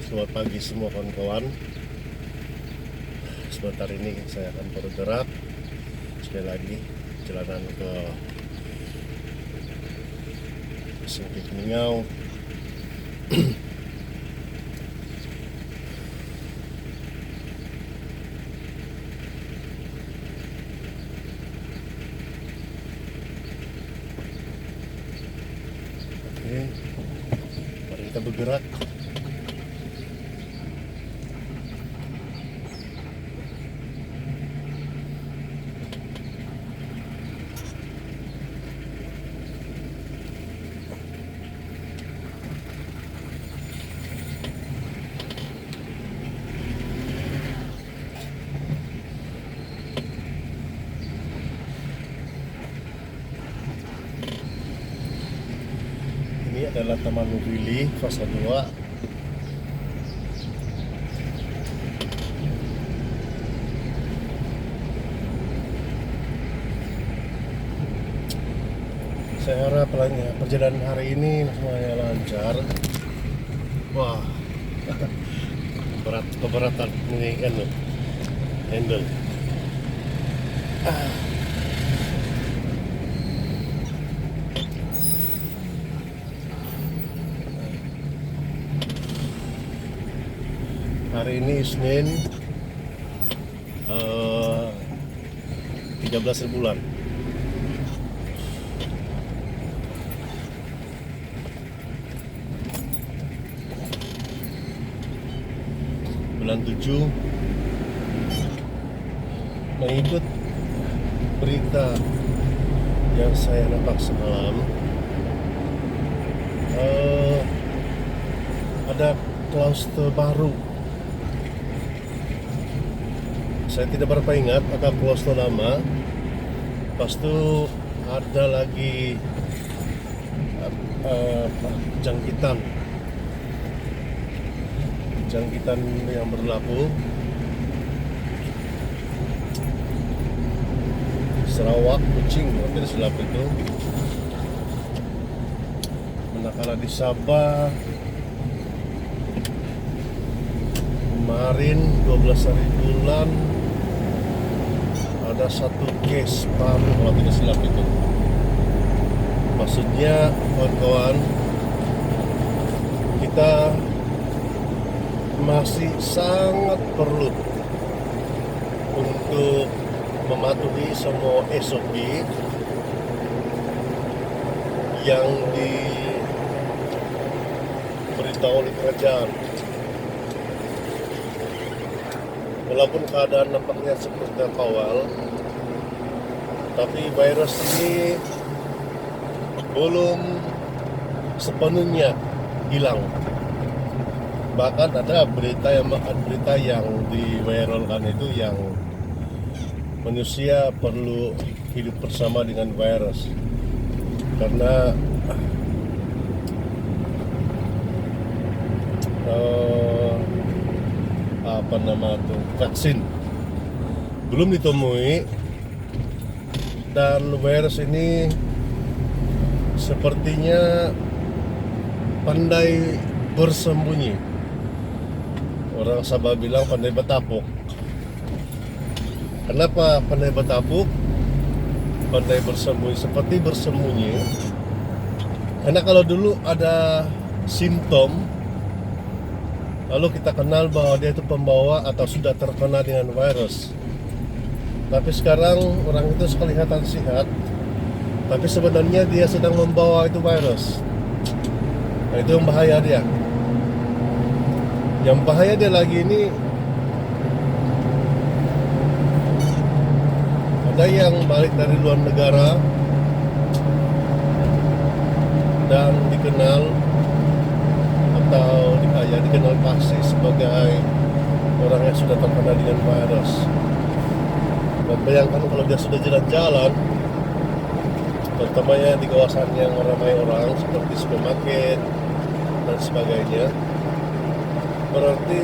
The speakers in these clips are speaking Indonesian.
Selamat pagi semua kawan-kawan. Sebentar ini saya akan bergerak sekali lagi jalanan ke Singkik Ningau. Oke, mari kita bergerak. Ini adalah Taman Nubili fase 2. Saya harap perjalanan hari ini semuanya lancar. Wah, keberatan ini kan handle. Hari ini Senin 13 bulan. Bulan 7, mengikut berita yang saya nampak semalam, ada klaster baru. Saya tidak berapa ingat ada klaster lama. Lepas itu ada lagi jangkitan yang berlaku. Sarawak, Kuching, hampir silap itu. Manakala di Sabah kemarin 12 hari bulan ada satu case baru, kalau tidak silap itu. Maksudnya kawan-kawan, kita masih sangat perlu untuk mematuhi semua SOP yang diberitahu oleh kerajaan. Walaupun keadaan nampaknya seperti awal, tapi virus ini belum sepenuhnya hilang. Bahkan ada berita yang diviralkan itu yang manusia perlu hidup bersama dengan virus karena vaksin belum ditemui, dan virus ini sepertinya pandai bersembunyi. Orang Sabah bilang pandai bertapuk. Kenapa pandai bertapuk? Pandai bersembunyi, seperti bersembunyi. Karena kalau dulu ada simptom, lalu kita kenal bahwa dia itu pembawa atau sudah terkena dengan virus. Tapi sekarang orang itu kelihatan sehat, tapi sebenarnya dia sedang membawa itu virus. Nah, itu yang bahaya dia. Yang bahaya dia lagi ini, ada yang balik dari luar negara dan dikenal atau dikenal pasti sebagai orang yang sudah terkena dengan virus. Dan bayangkan kalau dia sudah jalan-jalan, terutamanya di kawasan yang ramai orang seperti supermarket dan sebagainya, berarti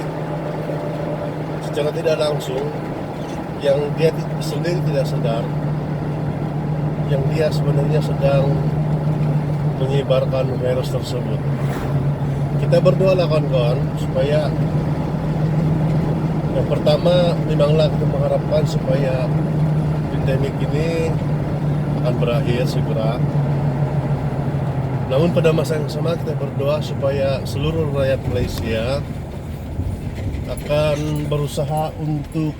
secara tidak langsung yang dia sendiri tidak sadar, yang dia sebenarnya sedang menyebarkan virus tersebut. kita berdoa lah kawan-kawan, supaya yang pertama memanglah kita mengharapkan supaya pandemik ini akan berakhir segera. Namun pada masa yang sama kita berdoa supaya seluruh rakyat Malaysia akan berusaha untuk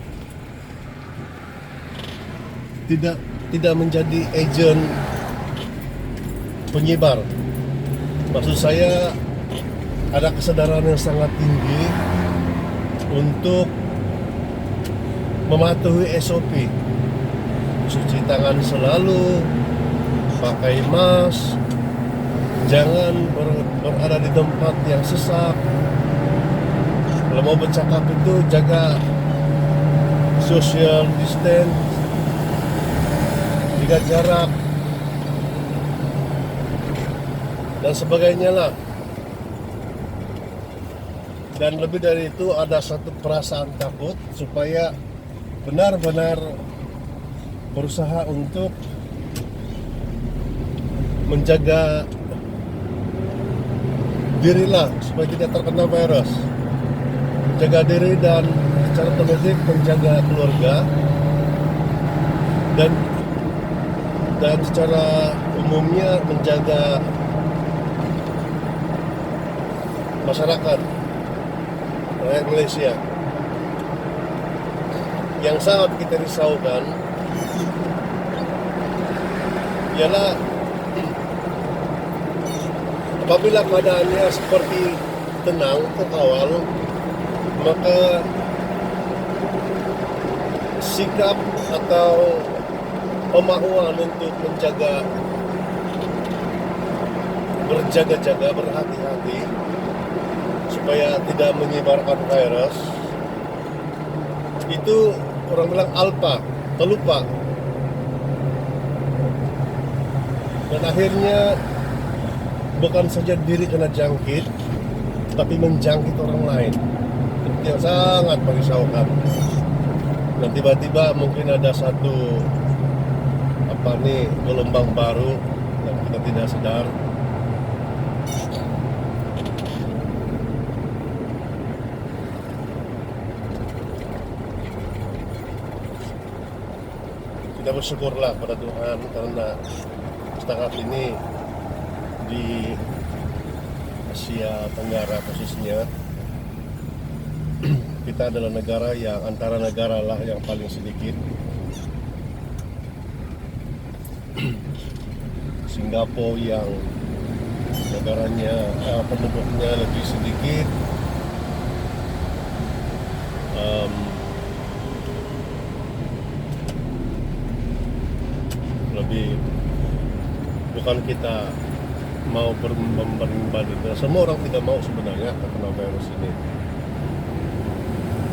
tidak menjadi agen penyebar. Maksud saya ada kesadaran yang sangat tinggi untuk mematuhi SOP, cuci tangan selalu, pakai mask, jangan berada di tempat yang sesak. Kalau mau bercakap itu jaga social distance, jaga jarak, dan sebagainya lah. Dan lebih dari itu ada satu perasaan takut supaya benar-benar berusaha untuk menjaga dirilah supaya tidak terkena virus, jaga diri dan secara otomatis menjaga keluarga dan secara umumnya menjaga masyarakat rakyat Malaysia. Yang sangat kita risaukan ialah apabila keadaannya seperti tenang terkawal, maka sikap atau pemahuan untuk berjaga-jaga, berhati-hati supaya tidak menyebarkan virus, itu orang bilang alpa, pelupa, dan akhirnya bukan saja diri kena jangkit, tapi menjangkit orang lain. Itu yang sangat merisaukan. Dan tiba-tiba mungkin ada satu gelombang baru yang kita tidak sadar. Kita bersyukurlah pada Tuhan karena setakat ini di Asia Tenggara khususnya kita adalah negara yang antara negara lah yang paling sedikit. Singapura yang negaranya penduduknya lebih sedikit, lebih, bukan kita mau membandingkan, semua orang tidak mau sebenarnya terkena virus ini,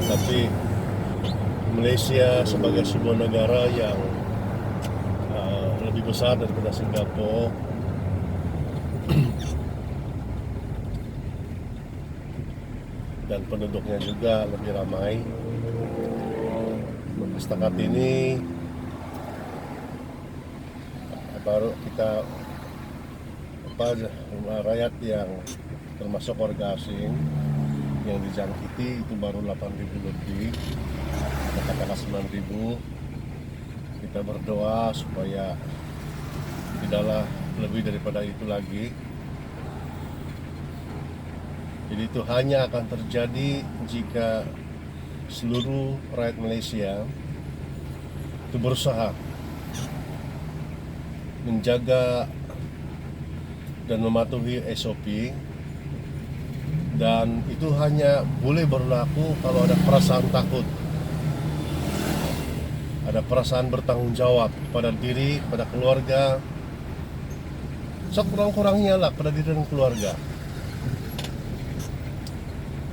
tapi Malaysia sebagai sebuah negara yang lebih besar daripada Singapura dan penduduknya juga lebih ramai. Setakat ini baru kita rakyat yang termasuk warga asing yang dijangkiti itu baru 8.000 lebih, katakanlah 9.000. Kita berdoa supaya tidaklah lebih daripada itu lagi. Jadi itu hanya akan terjadi jika seluruh rakyat Malaysia itu berusaha menjaga dan mematuhi SOP, dan itu hanya boleh berlaku kalau ada perasaan takut, ada perasaan bertanggung jawab pada diri, pada keluarga, sekurang-kurangnya lah pada diri dan keluarga.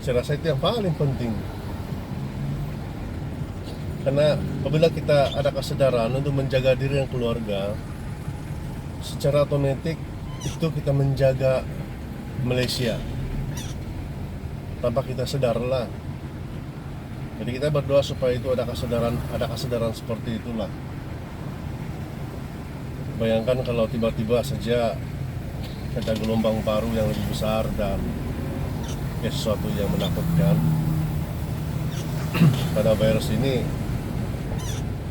Saya rasa itu yang paling penting, karena apabila kita ada kesadaran untuk menjaga diri dan keluarga, secara otomatis itu kita menjaga Malaysia tanpa kita sadar lah. Jadi kita berdoa supaya itu ada kesadaran seperti itulah. Bayangkan kalau tiba-tiba saja ada gelombang baru yang lebih besar dan sesuatu yang menakutkan. Karena virus ini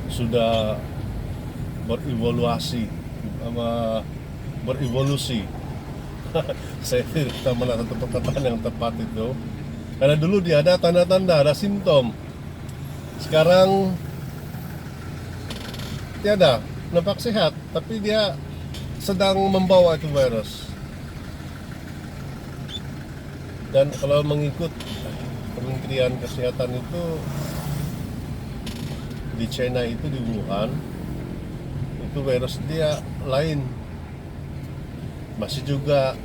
sudah berevolusi. Saya tidak mana satu perkataan yang tepat itu. Karena dulu dia ada tanda-tanda, ada simptom. Sekarang tiada, nampak sehat, tapi dia sedang membawa itu virus. Dan kalau mengikut Kementerian Kesehatan itu, di China itu, di Wuhan itu virus dia lain, masih juga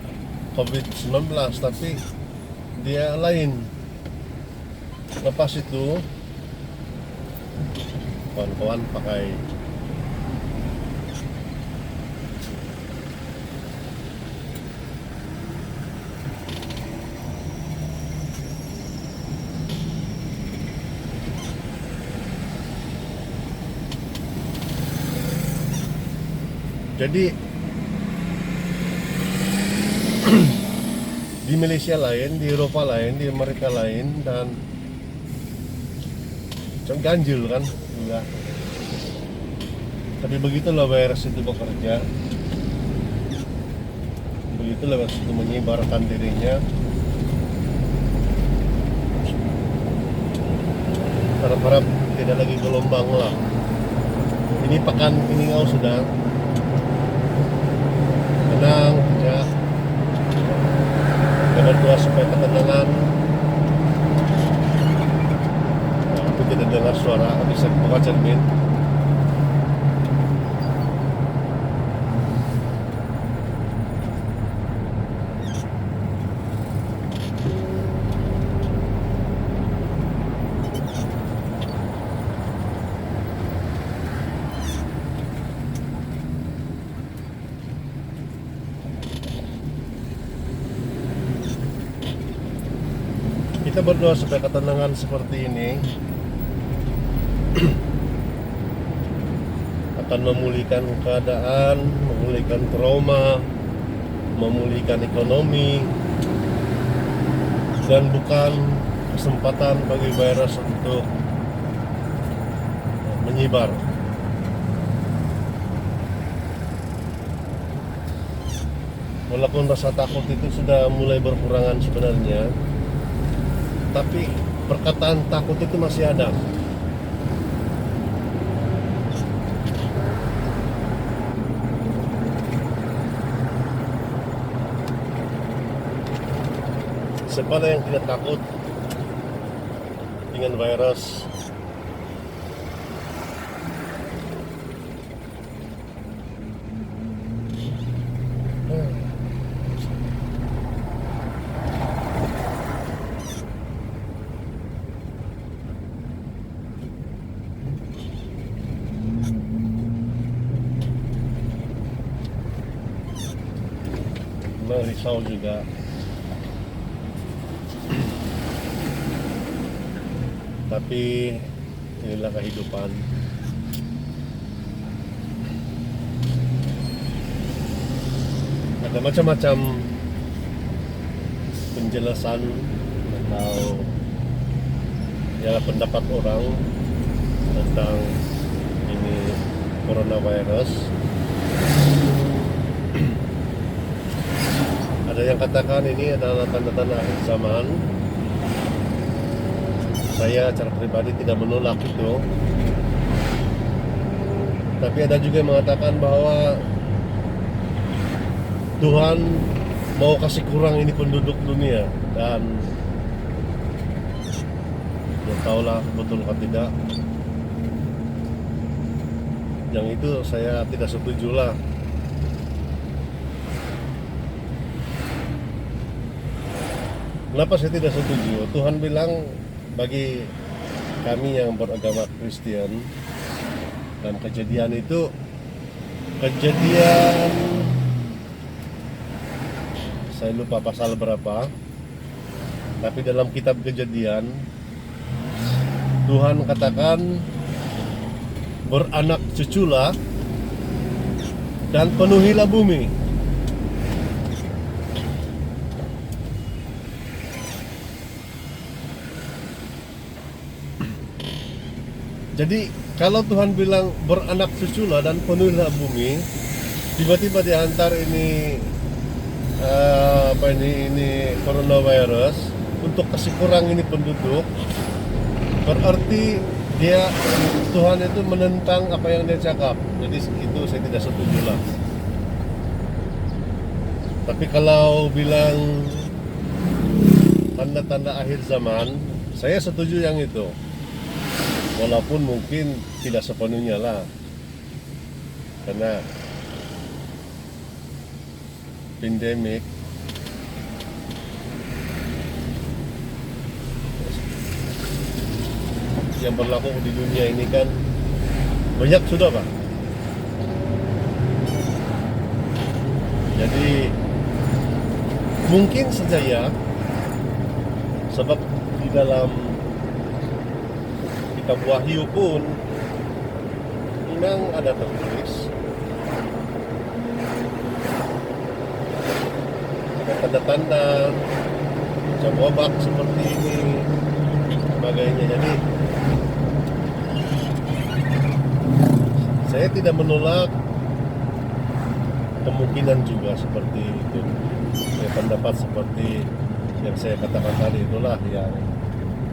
COVID-19 tapi dia lain. Lepas itu kawan-kawan pakai jadi di Malaysia lain, di Eropa lain, di Amerika lain, dan ganjil kan juga. Tapi begitulah virus itu bekerja, begitulah virus itu menyebarkan dirinya. Harap-harap tidak lagi gelombang lah. Ini pekan ini kau sudah tenang ya, kita berdoa supaya ketenangan. Nah, itu tidak dengar suara, bisa buka cermin. Kita berdoa supaya ketenangan seperti ini akan memulihkan keadaan, memulihkan trauma, memulihkan ekonomi, dan bukan kesempatan bagi virus untuk menyebar. Walaupun rasa takut itu sudah mulai berkurangan sebenarnya, tapi perkataan takut itu masih ada. Siapa yang tidak takut dengan virus? Risau juga. Tapi inilah kehidupan. Ada macam-macam penjelasan atau ya pendapat orang tentang ini coronavirus. Ada yang katakan ini adalah tanda-tanda akhir zaman. Saya secara pribadi tidak menolak itu. Tapi ada juga yang mengatakan bahwa Tuhan mau kasih kurang ini penduduk dunia, dan ya tahulah betul atau tidak. Yang itu saya tidak setuju lah. Kenapa saya tidak setuju? Tuhan bilang bagi kami yang beragama Kristen, dan kejadian itu saya lupa pasal berapa, tapi dalam kitab Kejadian Tuhan katakan beranak cuculah dan penuhilah bumi. Jadi kalau Tuhan bilang beranak cuculah dan penuhilah bumi, tiba-tiba dihantar ini ini coronavirus untuk kasih kurang ini penduduk, berarti Tuhan itu menentang apa yang dia cakap. Jadi itu saya tidak setuju lah. Tapi kalau bilang tanda-tanda akhir zaman, saya setuju yang itu. Walaupun mungkin tidak sepenuhnya lah, karena pandemik yang berlaku di dunia ini kan banyak sudah Pak. Jadi mungkin saja ya, sebab di dalam kitab Wahyu pun memang ada tertulis ada tanda-tanda macam wabak seperti ini sebagainya. Jadi saya tidak menolak kemungkinan juga seperti itu. Saya pendapat seperti yang saya katakan tadi, itulah yang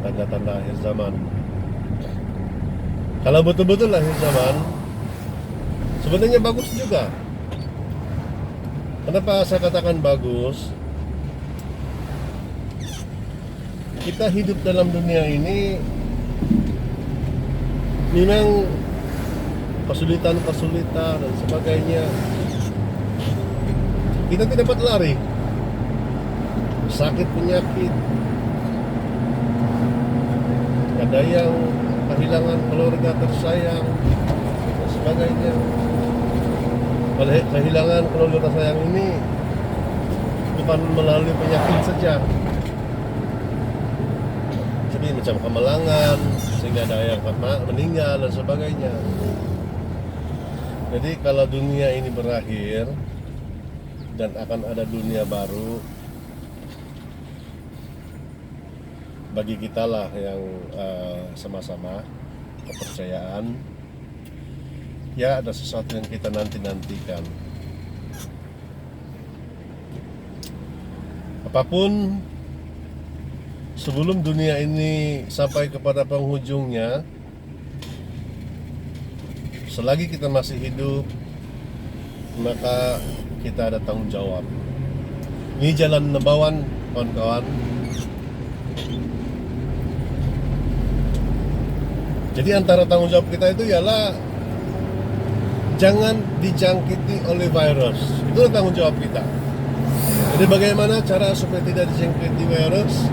tanda-tanda akhir zaman. Kalau betul-betul akhir zaman, sebenarnya bagus juga. Kenapa saya katakan bagus? Kita hidup dalam dunia ini memang kesulitan-kesulitan dan sebagainya. Kita tidak dapat lari. Sakit, penyakit, ada yang kehilangan keluarga tersayang dan sebagainya. Kehilangan keluarga tersayang ini bukan melalui penyakit saja, jadi macam kemalangan sehingga ada yang meninggal dan sebagainya. Jadi kalau dunia ini berakhir dan akan ada dunia baru, bagi kita lah yang sama-sama kepercayaan, ya ada sesuatu yang kita nantikan. Apapun sebelum dunia ini sampai kepada penghujungnya, selagi kita masih hidup, maka kita ada tanggung jawab. Ini jalan nebawan, kawan-kawan. Jadi antara tanggung jawab kita itu ialah jangan dijangkiti oleh virus. Itu tanggung jawab kita. Jadi bagaimana cara supaya tidak dijangkiti virus?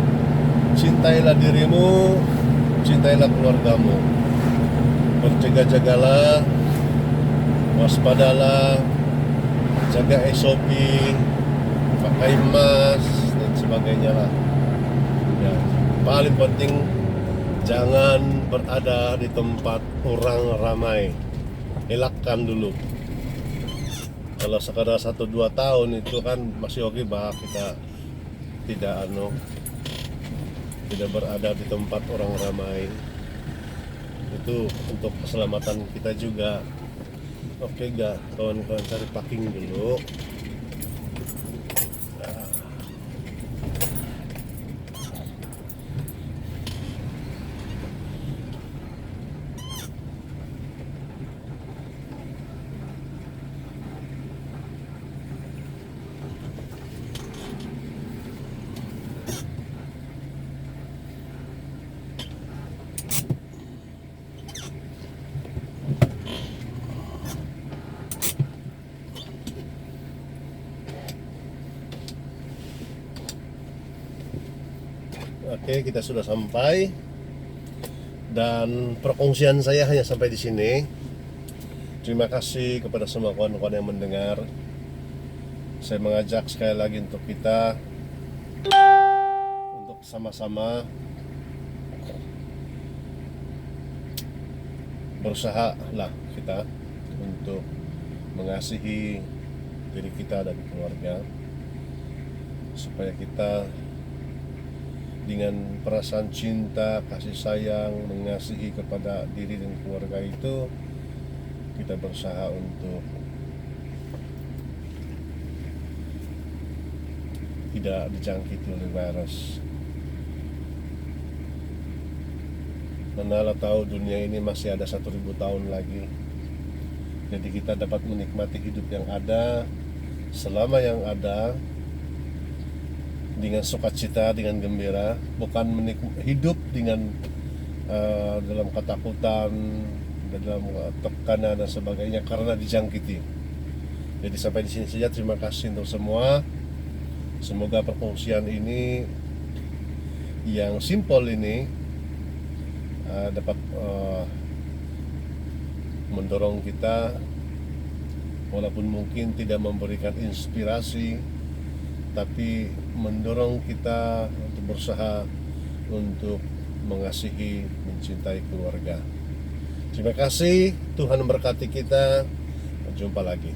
Cintailah dirimu, cintailah keluargamu. Berjaga-jagalah, waspadalah, jaga SOP, pakai mask dan sebagainya lah. Ya, paling penting jangan berada di tempat orang ramai. Elakkan dulu. Kalau sekadar 1-2 tahun itu kan masih oke bah, kita tidak berada di tempat orang ramai. Itu untuk keselamatan kita juga. Oke gak kawan-kawan, cari parking dulu. Oke, kita sudah sampai dan perkongsian saya hanya sampai di sini. Terima kasih kepada semua kawan-kawan yang mendengar. Saya mengajak sekali lagi untuk kita untuk sama-sama berusaha lah kita untuk mengasihi diri kita dan keluarga, supaya kita dengan perasaan cinta, kasih sayang, mengasihi kepada diri dan keluarga itu, kita berusaha untuk tidak dijangkiti oleh virus. Manalah tahu dunia ini masih ada 1000 tahun lagi. Jadi kita dapat menikmati hidup yang ada, selama yang ada, dengan sukacita, dengan gembira, bukan hidup dengan dalam ketakutan, dalam tekanan dan sebagainya karena dijangkiti. Jadi sampai di sini saja. Terima kasih untuk semua. Semoga perkongsian ini yang simpel ini dapat mendorong kita, walaupun mungkin tidak memberikan inspirasi, tapi mendorong kita untuk berusaha untuk mengasihi, mencintai keluarga. Terima kasih, Tuhan memberkati kita. Jumpa lagi.